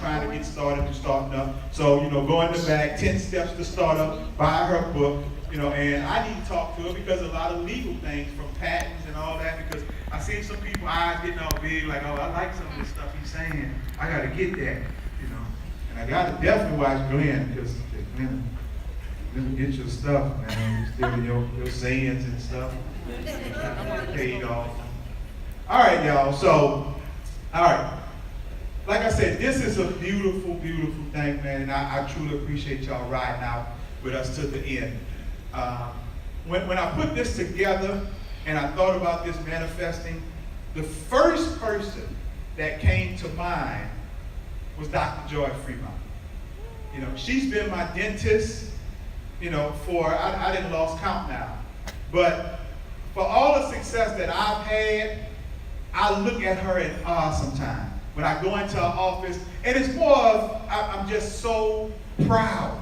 trying to get started, to starting up. So, go in the back, 10 steps to start up, buy her book, and I need to talk to her because a lot of legal things from patents and all that, because I see some people eyes getting all big, like, oh, I like some of this stuff he's saying. I got to get that, And I got to definitely watch Glenn, because Glenn get your stuff, man. Still your sayings and stuff. Paid off. All right, y'all. So, all right. Like I said, this is a beautiful, beautiful thing, man, and I truly appreciate y'all riding out with us to the end. When I put this together and I thought about this manifesting, the first person that came to mind was Dr. Joi Freemont. She's been my dentist, for, I didn't lost count now, but for all the success that I've had, I look at her in awe sometimes when I go into her office, and it's more of, I'm just so proud.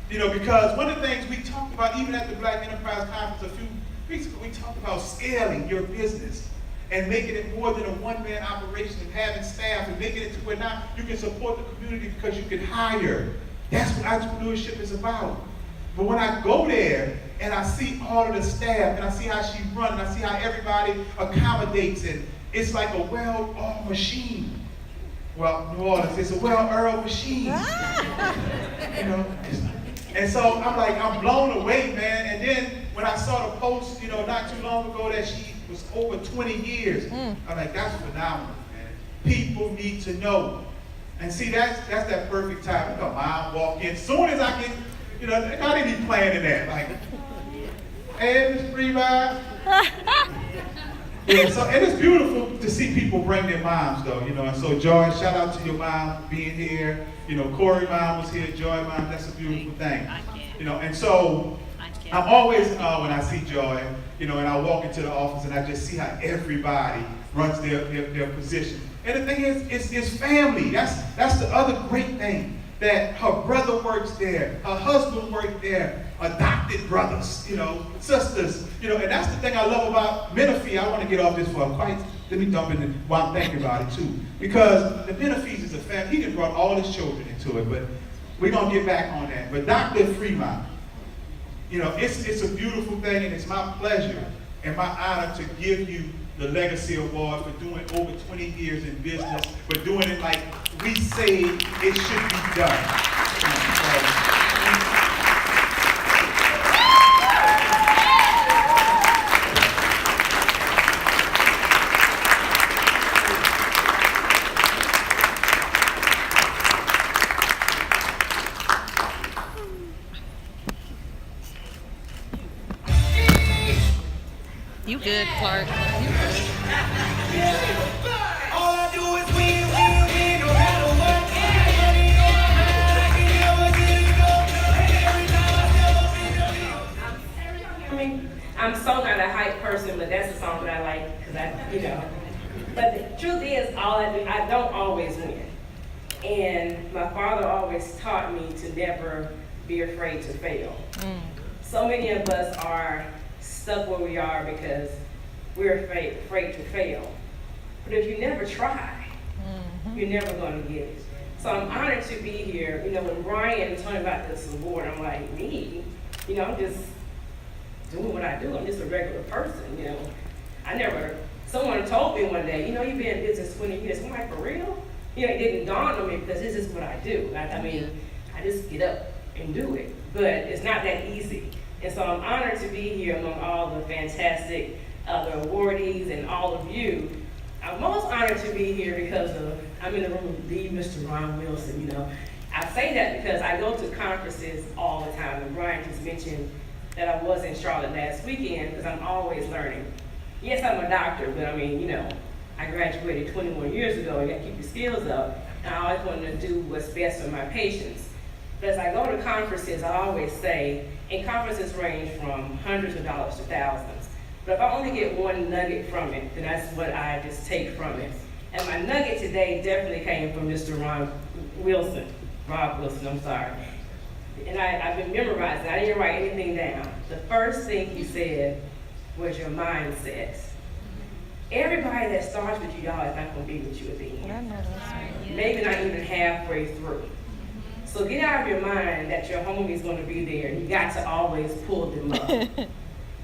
Because one of the things we talked about, even at the Black Enterprise Conference a few weeks ago, we talked about scaling your business and making it more than a one-man operation and having staff and making it to where now you can support the community because you can hire. That's what entrepreneurship is about. But when I go there and I see all of the staff and I see how she runs and I see how everybody accommodates, and it's like a well-oiled machine. Well, New Orleans, it's a well-oiled machine. And so I'm blown away, man. And then when I saw the post, not too long ago that she was over 20 years, I'm like, that's phenomenal, man. People need to know. And see, that's that perfect time. Mom walk in. As soon as I get, I didn't be planning that. Like, hey, Ms. Freemont. Yeah, so, and it's beautiful to see people bring their moms, though, and so Joy, shout out to your mom being here. Corey mom was here, Joy mom, that's a beautiful thing. And so I'm always, when I see Joy, and I walk into the office and I just see how everybody runs their position. And the thing is, it's family. That's the other great thing, that her brother works there, her husband works there, adopted brothers, sisters, and that's the thing I love about Menifee. I want to get off this for let me dump in while I'm thinking about it too. Because the Menifees is a family. He just brought all his children into it, but we're going to get back on that. But Dr. Freemont, it's a beautiful thing, and it's my pleasure and my honor to give you the Legacy Award for doing over 20 years in business, but doing it like we say it should be done. You good, Clark. You good. All I do is win, no matter what. I'm so not a hype person, but that's a song that I like because But the truth is, all I do, I don't always win. And my father always taught me to never be afraid to fail. So many of us are stuck where we are because we're afraid to fail. But if you never try, you're never going to get it. So I'm honored to be here. When Brian told me about this award, I'm like, me? I'm just doing what I do. I'm just a regular person, someone told me one day, you've been in business 20 years. I'm like, for real? It didn't dawn on me because this is what I do. I just get up and do it. But it's not that easy. And so I'm honored to be here among all the fantastic other awardees and all of you. I'm most honored to be here because I'm in the room with the Mr. Ron Wilson, I say that because I go to conferences all the time, and Brian just mentioned that I was in Charlotte last weekend because I'm always learning. Yes, I'm a doctor, but I graduated 21 years ago, and you got to keep your skills up, and I always want to do what's best for my patients. But as I go to conferences, I always say, and conferences range from hundreds of dollars to thousands, but if I only get one nugget from it, then that's what I just take from it. And my nugget today definitely came from Mr. Rob Wilson, I'm sorry. And I've been memorizing, I didn't write anything down. The first thing he said was your mindset. Everybody that starts with you, y'all, is not gonna be with you at the I end. know that's right. Maybe not even halfway through. So get out of your mind that your homie's gonna be there. You got to always pull them up.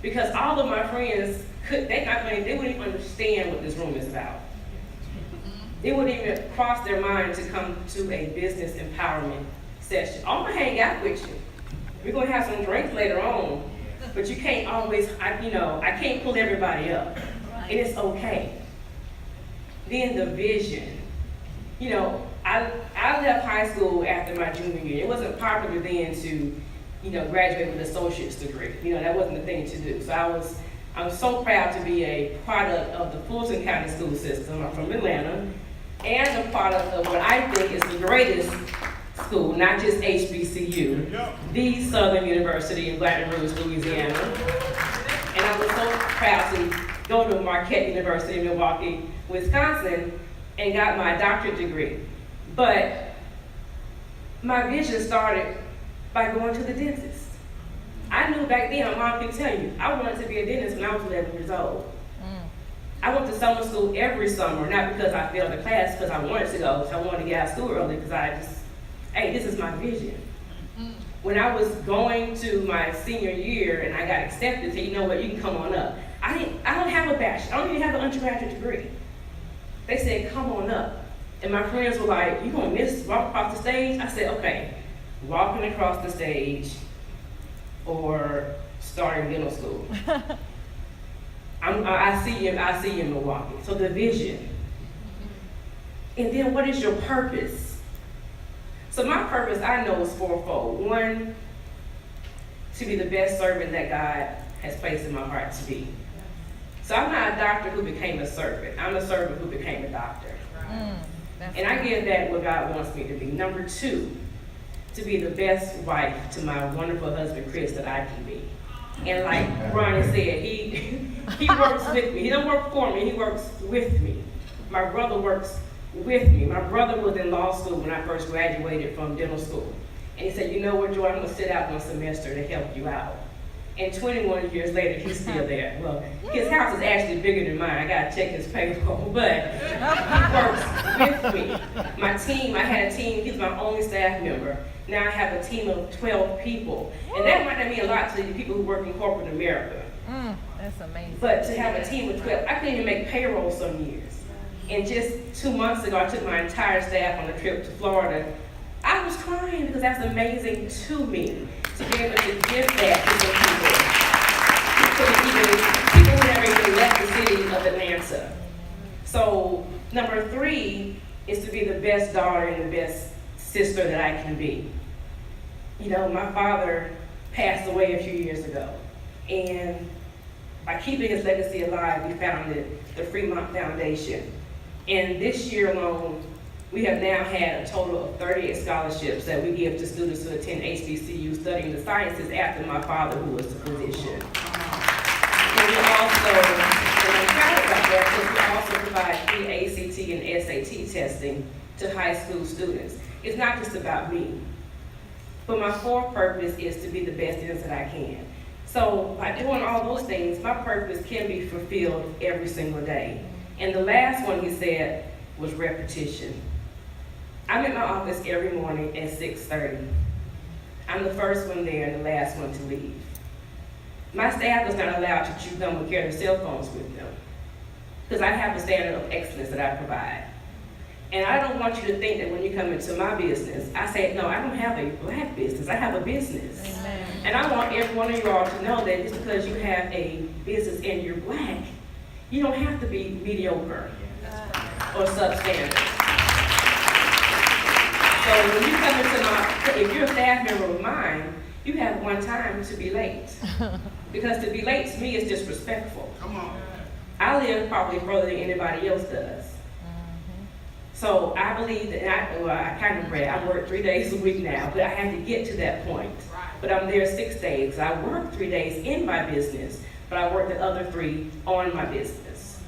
Because all of my friends they wouldn't even understand what this room is about. It wouldn't even cross their mind to come to a business empowerment session. I'm gonna hang out with you. We're gonna have some drinks later on, but you can't always, I can't pull everybody up. And it's okay. Then the vision. I left high school after my junior year. It wasn't popular then to, graduate with an associate's degree. That wasn't the thing to do. So I'm so proud to be a product of the Fulton County school system. I'm from Atlanta, and a product of what I think is the greatest school, not just HBCU, the Southern University in Baton Rouge, Louisiana. And I was so proud to go to Marquette University in Milwaukee, Wisconsin, and got my doctorate degree. But my vision started by going to the dentist. I knew back then, my mom could tell you, I wanted to be a dentist when I was 11 years old. I went to summer school every summer, not because I failed a class, because I wanted to go, so I wanted to get out of school early, because this is my vision. When I was going to my senior year and I got accepted, they said, you know what, you can come on up. I don't have a bachelor, I don't even have an undergraduate degree. They said, come on up. And my friends were like, you gonna walk across the stage? I said, okay, walking across the stage or starting dental school. I see you in Milwaukee. So the vision. And then what is your purpose? So my purpose, I know, is fourfold. One, to be the best servant that God has placed in my heart to be. So I'm not a doctor who became a servant. I'm a servant who became a doctor. And I give that what God wants me to be. Number two, to be the best wife to my wonderful husband, Chris, that I can be. And like Brian said, he works with me. He don't work for me, he works with me. My brother works with me. My brother was in law school when I first graduated from dental school. And he said, you know what, Joy, I'm gonna sit out one semester to help you out. And 21 years later, he's still there. Well, his house is actually bigger than mine. I gotta check his payroll, but he works with me. My team, I had a team, he's my only staff member. Now I have a team of 12 people. And that might not mean a lot to the people who work in corporate America. That's amazing. But to have a team of 12, I couldn't even make payroll some years. And just 2 months ago, I took my entire staff on a trip to Florida. I was crying because that's amazing to me, to be able to give that to some people who never even left the city of Atlanta. So number 3 is to be the best daughter and the best sister that I can be. My father passed away a few years ago, and by keeping his legacy alive, we founded the Freemont Foundation. And this year alone, we have now had a total of 38 scholarships that we give to students who attend HBCU studying the sciences after my father, who was a physician. And we also, and I'm proud about that, because we also provide free ACT and SAT testing to high school students. It's not just about me. But my fourth purpose is to be the best dentist that I can. So by doing all those things, my purpose can be fulfilled every single day. And the last one he said was repetition. I'm in my office every morning at 6:30. I'm the first one there and the last one to leave. My staff is not allowed to chew gum or carry their cell phones with them, because I have a standard of excellence that I provide. And I don't want you to think that when you come into my business, I say, no, I don't have a black business, I have a business. Amen. And I want every one of you all to know that just because you have a business and you're black, you don't have to be mediocre or substandard. So when you come into if you're a staff member of mine, you have one time to be late. Because to be late to me is disrespectful. Come on. I live probably further than anybody else does. So I believe that, I kind of brag, I work 3 days a week now, but I had to get to that point. But I'm there 6 days. I work 3 days in my business, but I work the other 3 on my business.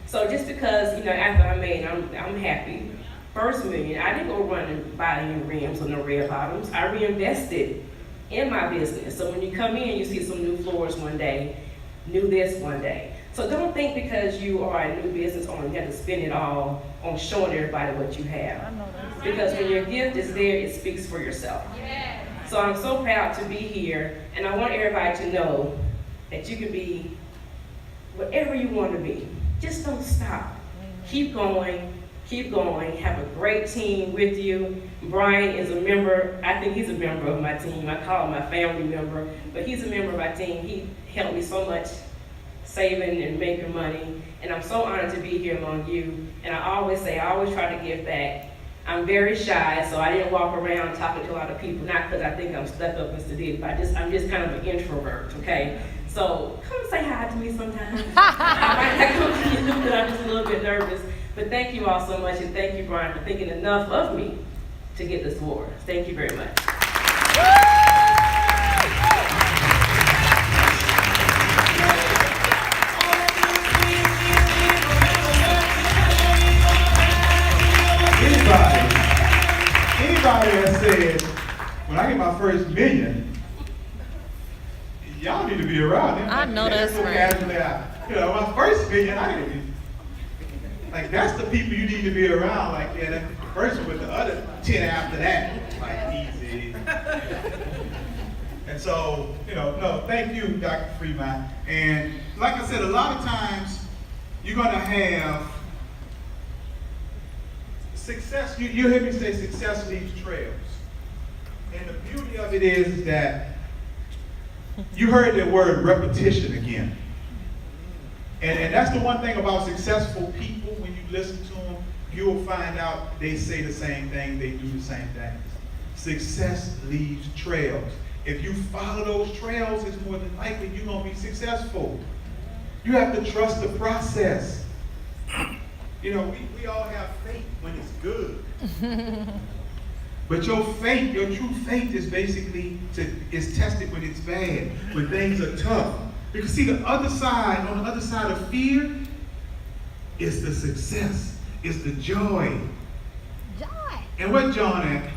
So just because, after I made, I'm happy. First million, I didn't go run and buy any rims or no red bottoms. I reinvested in my business. So when you come in, you see some new floors one day, new this one day. So don't think because you are a new business owner, you have to spend it all on showing everybody what you have. I know that's Because when your gift is there, it speaks for yourself. So I'm so proud to be here, and I want everybody to know that you can be whatever you want to be. Just don't stop. Keep going, have a great team with you. Brian is a member, I think he's a member of my team. I call him my family member, but he's a member of my team. He helped me so much saving and making money, and I'm so honored to be here among you. And I always say, I always try to give back. I'm very shy, so I didn't walk around talking to a lot of people, not because I think I'm stuck up Mr. Diddy, but I'm just kind of an introvert, okay? So come say hi to me sometime. I might not come to you, but I'm just a little bit nervous. But thank you all so much, and thank you, Brian, for thinking enough of me to get this award. Thank you very much. Anybody that said, when I get my first million, y'all need to be around. I know that's right. Casually, you know, my first million, I need to be. Like, that's the people you need to be around. Like, yeah, that person with the other 10 after that. Like, easy. And so, you know, no, thank you, Dr. Freemont. And like I said, a lot of times, you're going to have success. You hear me say success leaves trails. And the beauty of it is that you heard the word repetition again. And that's the one thing about successful people. When you listen to them, you'll find out they say the same thing, they do the same things. Success leaves trails. If you follow those trails, it's more than likely you're going to be successful. You have to trust the process. You know, we all have faith when it's good. But your faith, your true faith is basically is tested when it's bad, when things are tough. Because see, on the other side of fear, is the success, is the joy. Joy. And what John at?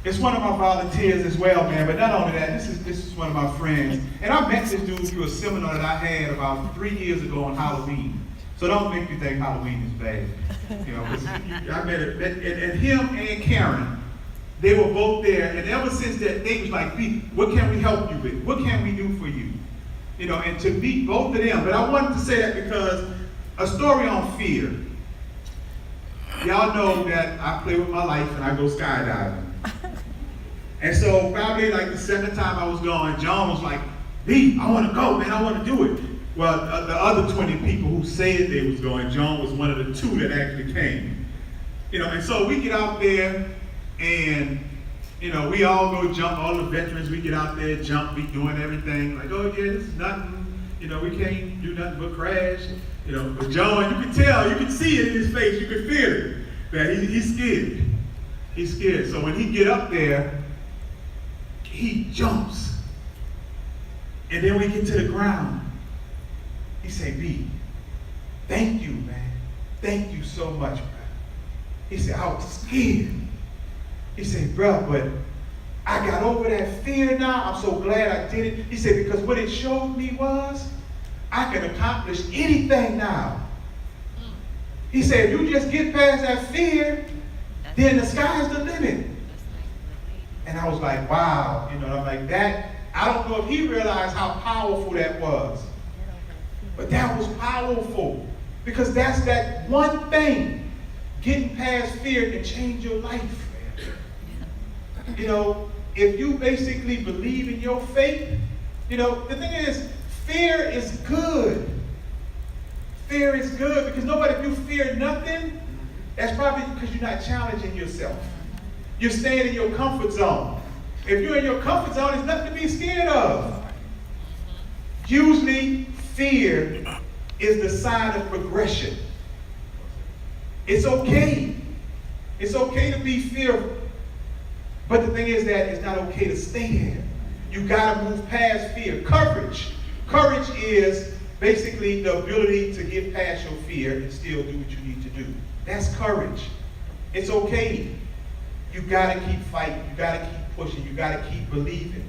It's one of my volunteers as well, man. But not only that, this is one of my friends. And I met this dude through a seminar that I had about 3 years ago on Halloween. So don't make me think Halloween is bad. You know, I met it, and him and Karen, they were both there, and ever since that, they was like, what can we help you with? What can we do for you? You know, and to meet both of them. But I wanted to say that because a story on fear. Y'all know that I play with my life and I go skydiving. And so probably like the second time I was going, John was like, B, I want to go, man, I want to do it. Well, the other 20 people who said they was going, John was one of the 2 that actually came. You know, and so we get out there and, you know, we all go jump, all the veterans, we get out there, jump, we doing everything. Like, oh yeah, this is nothing. You know, we can't do nothing but crash. You know, but John, you can tell, you can see it in his face, you can feel it, that he's scared. He's scared. So when he get up there, he jumps. And then we get to the ground. He say, B, thank you, man. Thank you so much, bro. He said, I was scared. He said, bro, but I got over that fear now. I'm so glad I did it. He said, because what it showed me was I can accomplish anything now. He said, if you just get past that fear, then the sky's the limit. And I was like, wow. You know, I'm like, that, I don't know if he realized how powerful that was. But that was powerful. Because that's that one thing. Getting past fear can change your life. You know, if you basically believe in your faith, you know, the thing is, fear is good. Fear is good because if you fear nothing, that's probably because you're not challenging yourself. You're staying in your comfort zone. If you're in your comfort zone, there's nothing to be scared of. Usually, fear is the sign of progression. It's okay. It's okay to be fearful. But the thing is that it's not okay to stay there. You gotta move past fear. Courage. Courage is basically the ability to get past your fear and still do what you need to do. That's courage. It's okay. You gotta keep fighting. You gotta keep pushing. You gotta keep believing.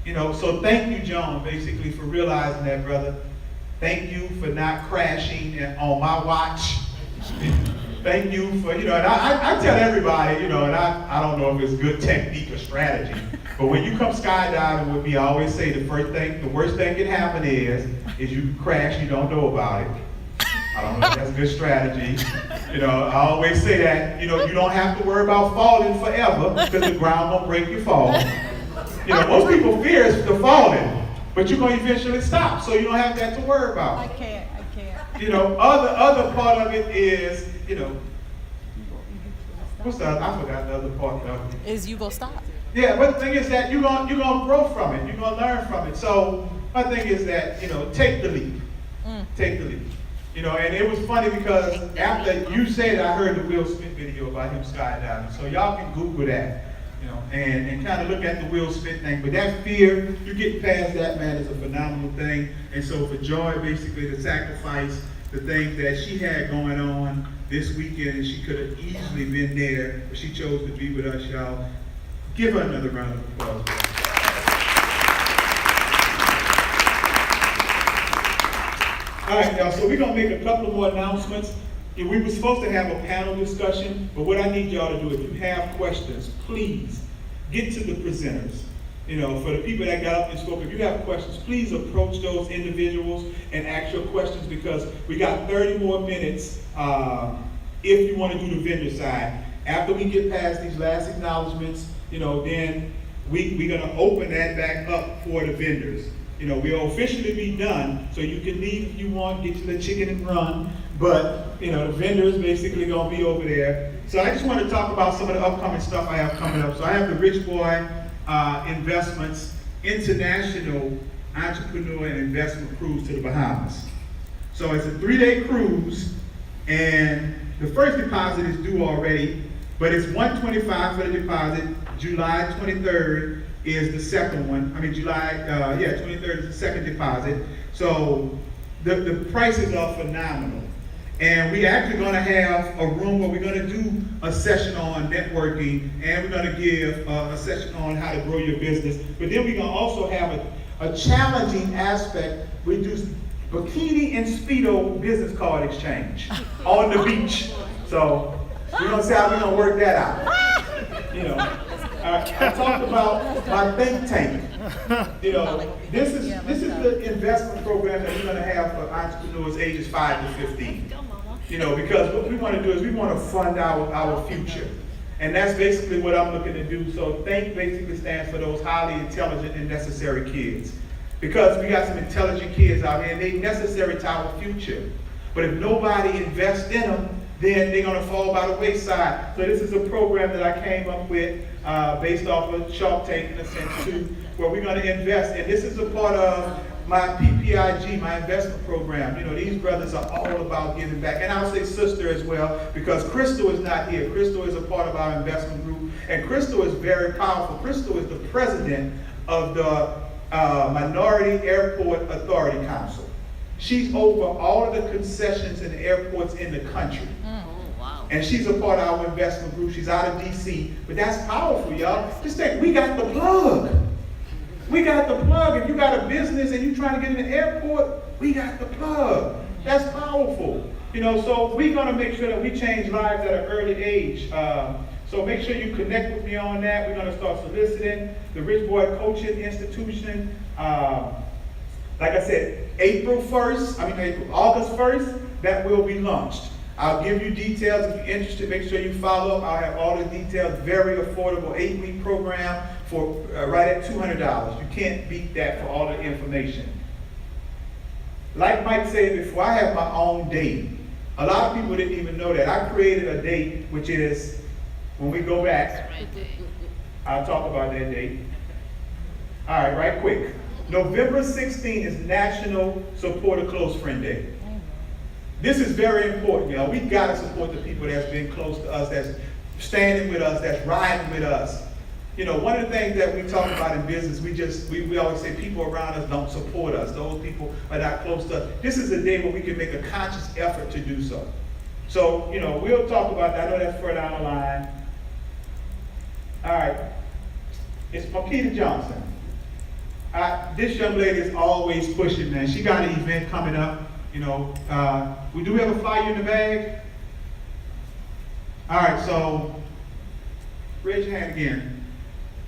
You know, so thank you, John, basically, for realizing that, brother. Thank you for not crashing on my watch. Thank you for, you know, and I tell everybody, you know, and I don't know if it's good technique or strategy, but when you come skydiving with me, I always say the worst thing can happen is you crash, you don't know about it. I don't know if that's a good strategy. You know, I always say that, you know, you don't have to worry about falling forever because the ground won't break your fall. You know, most people fear is the falling, but you're going to eventually stop, so you don't have that to worry about. I can't. You know, other part of it is, you know, what's the other? I forgot the other part of it. Is you gonna stop? Yeah, but the thing is that you're gonna grow from it. You're gonna learn from it. So my thing is that, you know, take the leap. Take the leap. You know, and it was funny because after you said, I heard the Will Smith video about him skydiving. So y'all can Google that, you know, and kind of look at the Will Smith thing. But that fear, you get past that, man, is a phenomenal thing. And so for Joi, basically, to sacrifice the things that she had going on this weekend, and she could have easily been there, but she chose to be with us, y'all. Give her another round of applause. All right, y'all, so we're going to make a couple more announcements. We were supposed to have a panel discussion, but what I need y'all to do, if you have questions, please get to the presenters. You know, for the people that got up and spoke, if you have questions, please approach those individuals and ask your questions, because we got 30 more minutes if you want to do the vendor side. After we get past these last acknowledgments, you know, then we're going to open that back up for the vendors. You know, we'll officially be done, so you can leave if you want, get to the chicken and run, but, you know, the vendors basically going to be over there. So I just want to talk about some of the upcoming stuff I have coming up. So I have the RichBoi Investments International Entrepreneur and Investment Cruise to the Bahamas. So it's a 3-day cruise, and the first deposit is due already, but it's $125 for the deposit. July 23rd is the second one. I mean, 23rd is the second deposit. So the prices are phenomenal. And we're actually going to have a room where we're going to do a session on networking, and we're going to give a session on how to grow your business. But then we're going to also have a challenging aspect. We do bikini and Speedo business card exchange on the beach. So we're going to see how we're going to work that out. You know, I talked about my think tank. You know, this is the investment program that we're going to have for entrepreneurs ages 5 to 15. You know, because what we want to do is we want to fund our future. And that's basically what I'm looking to do. So THINK basically stands for those highly intelligent and necessary kids. Because we got some intelligent kids out here, and they're necessary to our future. But if nobody invests in them, then they're going to fall by the wayside. So this is a program that I came up with based off of Shark Tank, in a sense, too, where we're going to invest. And this is a part of my PPIG, my investment program. You know, these brothers are all about giving back. And I'll say sister as well, because Crystal is not here. Crystal is a part of our investment group. And Crystal is very powerful. Crystal is the president of the Minority Airport Authority Council. She's over all of the concessions and airports in the country. And she's a part of our investment group. She's out of DC. But that's powerful, y'all. Just think, we got the plug. We got the plug. If you got a business and you're trying to get in the airport, we got the plug. That's powerful. You know, so we're going to make sure that we change lives at an early age. So make sure you connect with me on that. We're going to start soliciting the RichBoi Coaching Institution. Like I said, August 1st, that will be launched. I'll give you details if you're interested. Make sure you follow up. I'll have all the details. Very affordable 8-week program for right at $200. You can't beat that for all the information. Like Mike said before, I have my own date. A lot of people didn't even know that. I created a date, which is, when we go back, I'll talk about that date. All right, right quick. November 16th is National Support a Close Friend Day. This is very important, y'all. We gotta support the people that's been close to us, that's standing with us, that's riding with us. You know, one of the things that we talk about in business, we always say people around us don't support us. Those people are not close to us. This is a day where we can make a conscious effort to do so. So, you know, we'll talk about that. I know that's further down the line. All right. It's Makita Johnson. This young lady is always pushing, man. She got an event coming up. You know, we do have a flyer in the bag. All right, so raise your hand again.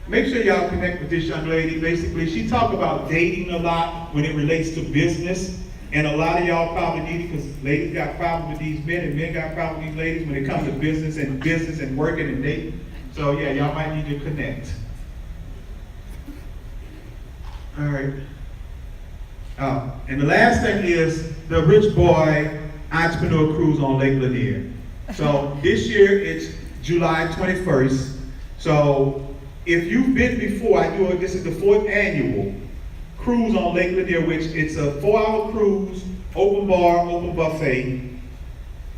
Make sure y'all connect with this young lady. Basically, she talk about dating a lot when it relates to business. And a lot of y'all probably need it because ladies got problems with these men and men got problems with these ladies when it comes to business and working and dating. So yeah, y'all might need to connect. All right. And the last thing is the RichBoi Entrepreneur Cruise on Lake Lanier. So this year it's July 21st. So if you've been before, this is the 4th annual cruise on Lake Lanier, which it's a 4-hour cruise, open bar, open buffet.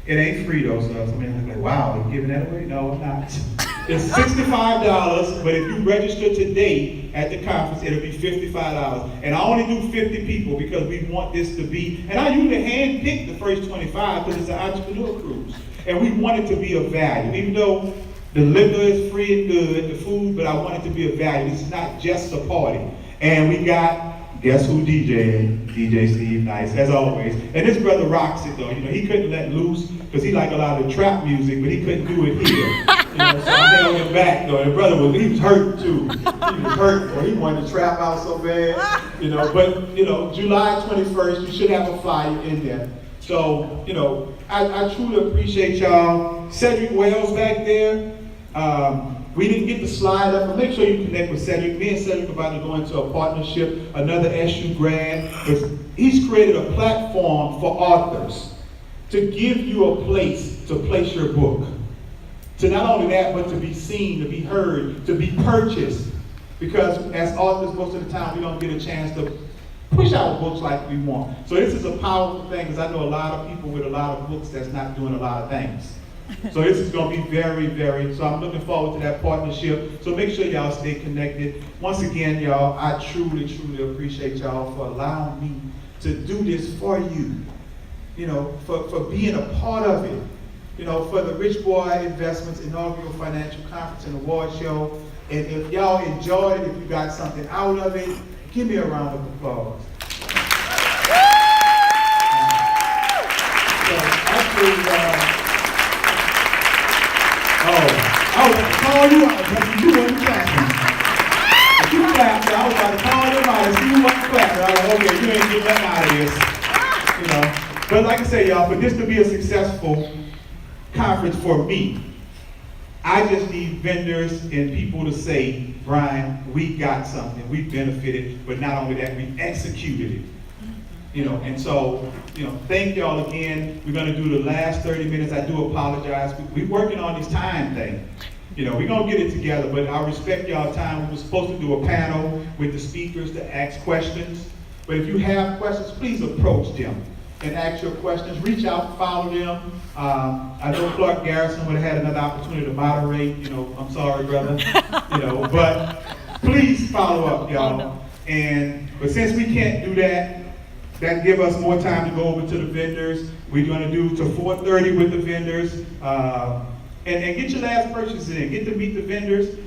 It ain't free though, so somebody's like, wow, they're giving that away? No, it's not. It's $65, but if you register today at the conference, it'll be $55. And I only do 50 people because we want this to be, and I usually handpick the first 25 because it's an entrepreneur cruise. And we want it to be of value, even though the liquor is free and good, the food, but I want it to be of value. This is not just a party. And we got, guess who DJing? DJ Steve Nice, as always. And this brother rocks it though. You know, he couldn't let loose because he liked a lot of trap music, but he couldn't do it here. You know, so I held him back though. And the brother he was hurt too. He was hurt, boy. He wanted to trap out so bad. You know, but you know, July 21st, you should have a flyer in there. So, you know, I truly appreciate y'all. Cedric Wells back there. We didn't get the slide up, but make sure you connect with Cedric. Me and Cedric are about to go into a partnership, another SU grad. He's created a platform for authors to give you a place to place your book. To not only that, but to be seen, to be heard, to be purchased. Because as authors, most of the time, we don't get a chance to push our books like we want. So this is a powerful thing, because I know a lot of people with a lot of books that's not doing a lot of things. So this is going to be so I'm looking forward to that partnership. So make sure y'all stay connected. Once again, y'all, I truly, truly appreciate y'all for allowing me to do this for you. You know, for being a part of it. You know, for the RichBoi Investments Inaugural Financial Conference and Award Show. And if y'all enjoyed it, if you got something out of it, give me a round of applause. So actually, I was about to call you out, but you wasn't clapping. If you clapped, I was about to call them out and see who wasn't clapping. I was like, okay, you ain't getting nothing out of this. You know. But like I say, y'all, for this to be a successful conference for me, I just need vendors and people to say, Brian, we got something, we benefited, but not only that, we executed it. You know, and so, you know, thank y'all again. We're gonna do the last 30 minutes. I do apologize. We're working on this time thing. You know, we're gonna get it together, but I respect y'all time. We were supposed to do a panel with the speakers to ask questions. But if you have questions, please approach them and ask your questions. Reach out, follow them. I know Clark Garrison would have had another opportunity to moderate. You know, I'm sorry, brother. You know, but please follow up, y'all. But since we can't do that, that give us more time to go over to the vendors. We're going to do to 4:30 with the vendors. And get your last purchases in. Get to meet the vendors.